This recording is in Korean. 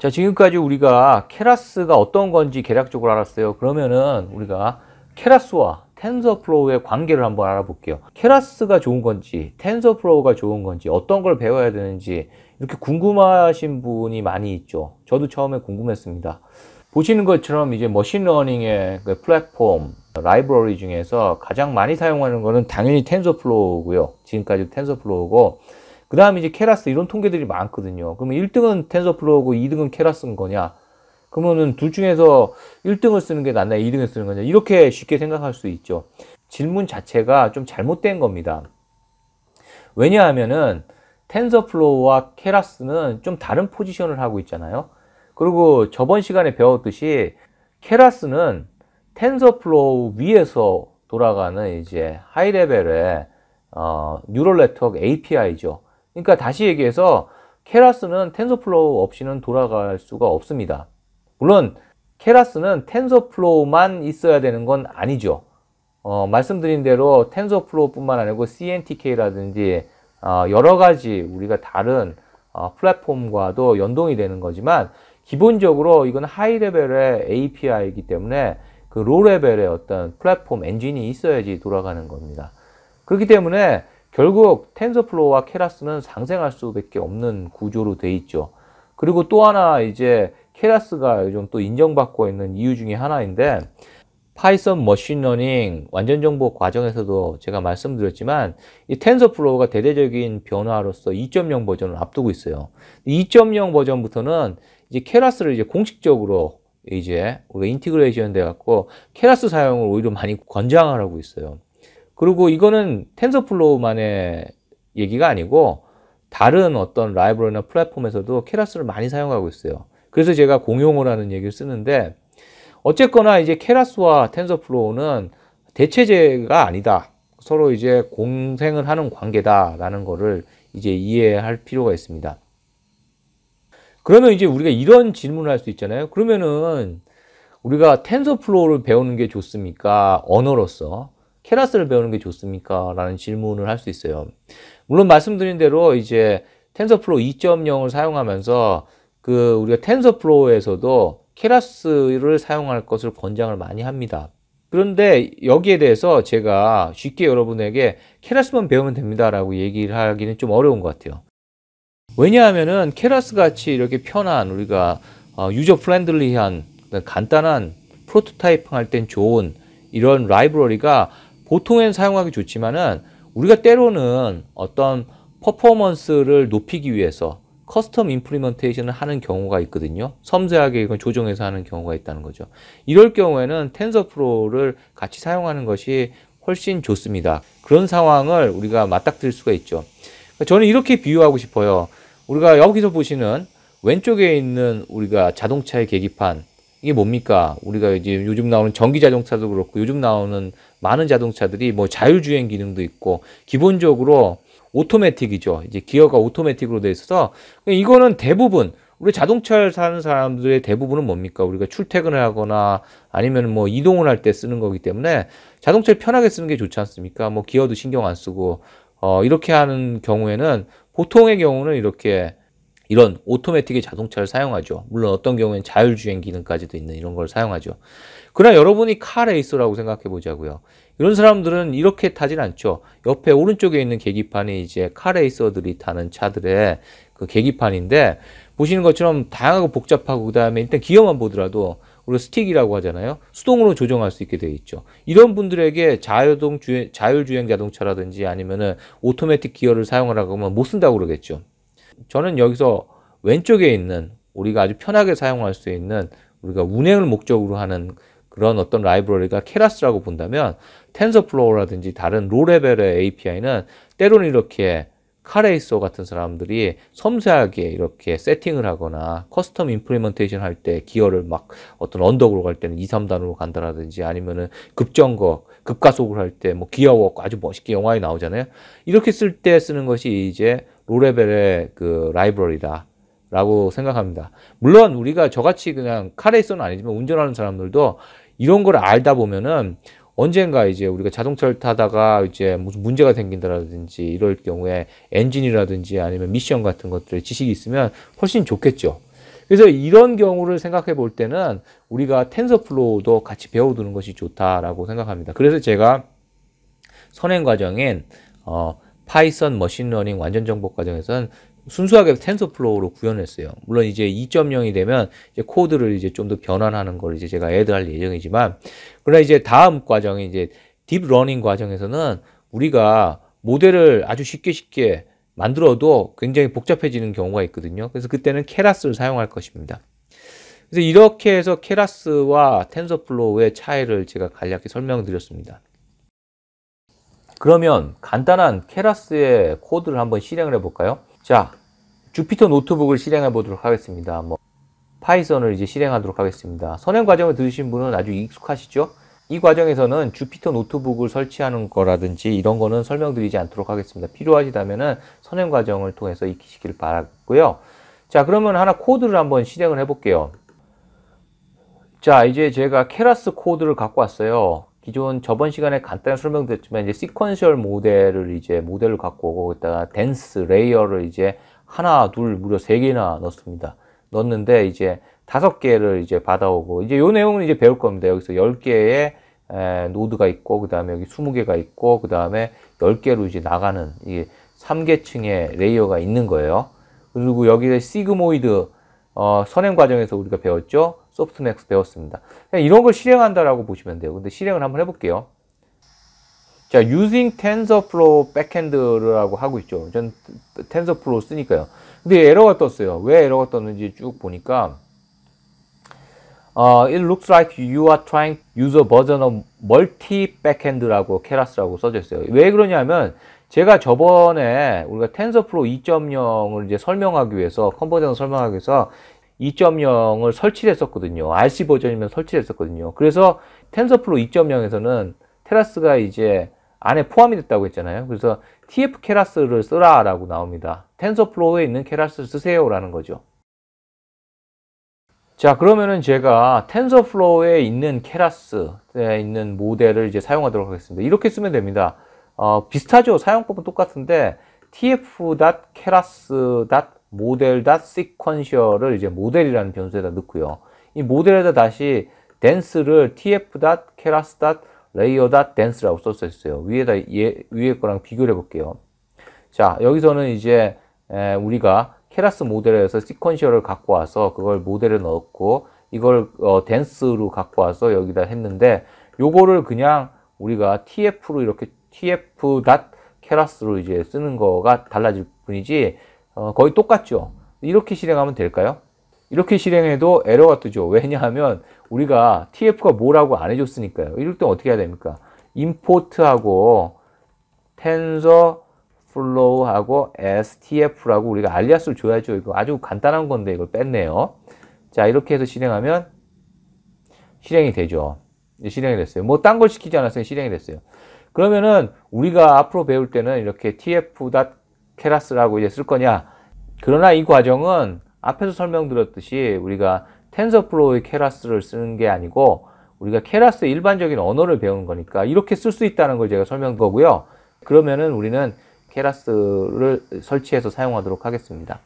자, 지금까지 우리가 케라스가 어떤 건지 개략적으로 알았어요. 그러면은 우리가 케라스와 텐서플로우의 관계를 한번 알아볼게요. 케라스가 좋은 건지 텐서플로우가 좋은 건지 어떤 걸 배워야 되는지 이렇게 궁금하신 분이 많이 있죠. 저도 처음에 궁금했습니다. 보시는 것처럼 이제 머신러닝의 그 플랫폼 라이브러리 중에서 가장 많이 사용하는 거는 당연히 텐서플로우고요. 지금까지 텐서플로우고, 그 다음에 이제 케라스, 이런 통계들이 많거든요. 그러면 1등은 텐서플로우고 2등은 케라스인 거냐? 그러면은 둘 중에서 1등을 쓰는 게 낫냐, 2등을 쓰는 거냐? 이렇게 쉽게 생각할 수 있죠. 질문 자체가 좀 잘못된 겁니다. 왜냐하면은 텐서플로우와 케라스는 좀 다른 포지션을 하고 있잖아요. 그리고 저번 시간에 배웠듯이 케라스는 텐서플로우 위에서 돌아가는 이제 하이 레벨의 뉴럴 네트워크 API죠. 그러니까 다시 얘기해서 케라스는 텐서플로우 없이는 돌아갈 수가 없습니다. 물론 케라스는 텐서플로우만 있어야 되는 건 아니죠. 말씀드린 대로 텐서플로우 뿐만 아니고 CNTK라든지 여러 가지 우리가 다른 플랫폼과도 연동이 되는 거지만, 기본적으로 이건 하이 레벨의 API이기 때문에 그 로 레벨의 어떤 플랫폼 엔진이 있어야지 돌아가는 겁니다. 그렇기 때문에 결국 텐서플로우와 케라스는 상생할 수밖에 없는 구조로 돼 있죠. 그리고 또 하나, 이제 케라스가 요즘 또 인정받고 있는 이유 중에 하나인데, 파이썬 머신러닝 완전정복 과정에서도 제가 말씀드렸지만 이 텐서플로우가 대대적인 변화로서 2.0 버전을 앞두고 있어요. 2.0 버전부터는 이제 케라스를 이제 공식적으로 이제 우리가 인티그레이션 돼 갖고 케라스 사용을 오히려 많이 권장을 하고 있어요. 그리고 이거는 텐서플로우만의 얘기가 아니고 다른 어떤 라이브러리나 플랫폼에서도 케라스를 많이 사용하고 있어요. 그래서 제가 공용을 하는 얘기를 쓰는데, 어쨌거나 이제 케라스와 텐서플로우는 대체제가 아니다. 서로 이제 공생을 하는 관계다라는 거를 이제 이해할 필요가 있습니다. 그러면 이제 우리가 이런 질문을 할 수 있잖아요. 그러면은 우리가 텐서플로우를 배우는 게 좋습니까? 언어로서. 케라스를 배우는 게 좋습니까? 라는 질문을 할 수 있어요. 물론 말씀드린 대로 이제 텐서플로우 2.0을 사용하면서 그 우리가 텐서플로우에서도 케라스를 사용할 것을 권장을 많이 합니다. 그런데 여기에 대해서 제가 쉽게 여러분에게 케라스만 배우면 됩니다 라고 얘기를 하기는 좀 어려운 것 같아요. 왜냐하면은 케라스 같이 이렇게 편한, 우리가 유저 프렌들리한 간단한 프로토타이핑 할 땐 좋은 이런 라이브러리가 보통엔 사용하기 좋지만은, 우리가 때로는 어떤 퍼포먼스를 높이기 위해서 커스텀 임플리먼테이션을 하는 경우가 있거든요. 섬세하게 이건 조정해서 하는 경우가 있다는 거죠. 이럴 경우에는 텐서플로우를 같이 사용하는 것이 훨씬 좋습니다. 그런 상황을 우리가 맞닥뜨릴 수가 있죠. 저는 이렇게 비유하고 싶어요. 우리가 여기서 보시는 왼쪽에 있는 우리가 자동차의 계기판, 이게 뭡니까? 우리가 이제 요즘 나오는 전기 자동차도 그렇고 요즘 나오는 많은 자동차들이 뭐 자율주행 기능도 있고 기본적으로 오토매틱이죠. 이제 기어가 오토매틱으로 되어 있어서, 이거는 대부분 우리 자동차를 사는 사람들의 대부분은 뭡니까? 우리가 출퇴근을 하거나 아니면 뭐 이동을 할 때 쓰는 거기 때문에 자동차를 편하게 쓰는 게 좋지 않습니까? 뭐 기어도 신경 안 쓰고 이렇게 하는 경우에는, 보통의 경우는 이렇게 이런 오토매틱의 자동차를 사용하죠. 물론 어떤 경우에는 자율주행 기능까지도 있는 이런 걸 사용하죠. 그러나 여러분이 카레이서라고 생각해 보자고요. 이런 사람들은 이렇게 타진 않죠. 옆에 오른쪽에 있는 계기판이 이제 카레이서들이 타는 차들의 그 계기판인데, 보시는 것처럼 다양하고 복잡하고, 그 다음에 일단 기어만 보더라도 우리가 스틱이라고 하잖아요. 수동으로 조정할 수 있게 되어 있죠. 이런 분들에게 자율주행 자동차라든지 아니면은 오토매틱 기어를 사용하라고 하면 못 쓴다고 그러겠죠. 저는 여기서 왼쪽에 있는 우리가 아주 편하게 사용할 수 있는, 우리가 운행을 목적으로 하는 그런 어떤 라이브러리가 케라스라고 본다면, 텐서플로우라든지 다른 로 레벨의 API는 때로는 이렇게 카레이서 같은 사람들이 섬세하게 이렇게 세팅을 하거나 커스텀 임플리먼테이션 할 때 기어를 막 어떤 언덕으로 갈 때는 2, 3단으로 간다라든지, 아니면은 급정거, 급가속을 할 때 뭐 기어워크 아주 멋있게 영화에 나오잖아요. 이렇게 쓸 때 쓰는 것이 이제 로 레벨의 그 라이브러리다 라고 생각합니다. 물론 우리가 저같이 그냥 카레이서는 아니지만 운전하는 사람들도 이런 걸 알다 보면은 언젠가 이제 우리가 자동차를 타다가 이제 무슨 문제가 생긴다라든지 이럴 경우에 엔진이라든지 아니면 미션 같은 것들의 지식이 있으면 훨씬 좋겠죠. 그래서 이런 경우를 생각해 볼 때는 우리가 텐서플로우도 같이 배워두는 것이 좋다라고 생각합니다. 그래서 제가 선행 과정인 파이썬 머신러닝 완전 정복 과정에서는 순수하게 텐서플로우로 구현했어요. 물론 이제 2.0이 되면 이제 코드를 이제 좀 더 변환하는 걸 이제 제가 애드할 예정이지만, 그러나 이제 다음 과정이 이제 딥러닝 과정에서는 우리가 모델을 아주 쉽게 만들어도 굉장히 복잡해지는 경우가 있거든요. 그래서 그때는 케라스를 사용할 것입니다. 그래서 이렇게 해서 케라스와 텐서플로우의 차이를 제가 간략히 설명드렸습니다. 그러면 간단한 케라스의 코드를 한번 실행을 해볼까요? 자, 주피터 노트북을 실행해 보도록 하겠습니다. 파이썬을 이제 실행하도록 하겠습니다. 선행 과정을 들으신 분은 아주 익숙하시죠? 이 과정에서는 주피터 노트북을 설치하는 거라든지 이런 거는 설명드리지 않도록 하겠습니다. 필요하시다면은 선행 과정을 통해서 익히시길 바라고요. 자, 그러면 하나 코드를 한번 실행을 해볼게요. 자, 이제 제가 케라스 코드를 갖고 왔어요. 기존 저번 시간에 간단히 설명드렸지만 이제 시퀀셜 모델을 갖고 오고 거기다가 댄스 레이어를 이제 하나, 둘, 무려 3개나 넣습니다. 넣었는데 이제 5개를 이제 받아오고 이제 요 내용은 이제 배울 겁니다. 여기서 10개의 노드가 있고 그 다음에 여기 20개가 있고 그 다음에 10개로 이제 나가는 이게 3계층의 레이어가 있는 거예요. 그리고 여기에 시그모이드 선행 과정에서 우리가 배웠죠. 소프트맥스 배웠습니다. 그냥 이런 걸 실행한다라고 보시면 돼요. 근데 실행을 한번 해볼게요. 자, using TensorFlow backend라고 하고 있죠. 전 TensorFlow 쓰니까요. 근데 에러가 떴어요. 왜 에러가 떴는지 쭉 보니까 it looks like you are trying to use a version of multi backend라고 케라스라고 써져 있어요. 왜 그러냐면 제가 저번에 우리가 TensorFlow 2.0을 이제 설명하기 위해서 컨버전을 설명하기 위해서 2.0을 설치를 했었거든요. RC 버전이면 설치를 했었거든요. 그래서 TensorFlow 2.0에서는 테라스가 이제 안에 포함이 됐다고 했잖아요. 그래서 TF 케라스를 쓰라 라고 나옵니다. 텐서플로우에 있는 케라스를 쓰세요 라는 거죠. 자, 그러면은 제가 텐서플로우에 있는 케라스에 있는 모델을 이제 사용하도록 하겠습니다. 이렇게 쓰면 됩니다. 비슷하죠. 사용법은 똑같은데 tf.keras.model.sequential을 이제 모델이라는 변수에다 넣고요. 이 모델에다 다시 dance를 tf.keras.layer.dance라고 썼어 있어요. 위에 거랑 비교를 해볼게요. 자, 여기서는 이제 우리가 케라스 모델에서 시퀀셜을 갖고 와서 그걸 모델에 넣었고 이걸 댄스로 갖고 와서 여기다 했는데 요거를 그냥 우리가 tf로 이렇게 tf.keras로 이제 쓰는 거가 달라질 뿐이지 거의 똑같죠. 이렇게 실행하면 될까요? 이렇게 실행해도 에러가 뜨죠. 왜냐하면 우리가 tf가 뭐라고 안 해줬으니까요. 이럴 때 어떻게 해야 됩니까? import하고 tensorflow하고 stf라고 우리가 알리아스를 줘야죠. 이거 아주 간단한 건데 이걸 뺐네요. 자, 이렇게 해서 실행하면 실행이 되죠. 실행이 됐어요. 뭐 딴 걸 시키지 않았어요. 실행이 됐어요. 그러면은 우리가 앞으로 배울 때는 이렇게 tf.keras라고 이제 쓸 거냐? 그러나 이 과정은 앞에서 설명드렸듯이 우리가 텐서플로우의 케라스를 쓰는 게 아니고 우리가 케라스의 일반적인 언어를 배우는 거니까 이렇게 쓸 수 있다는 걸 제가 설명한 거고요. 그러면은 우리는 케라스를 설치해서 사용하도록 하겠습니다.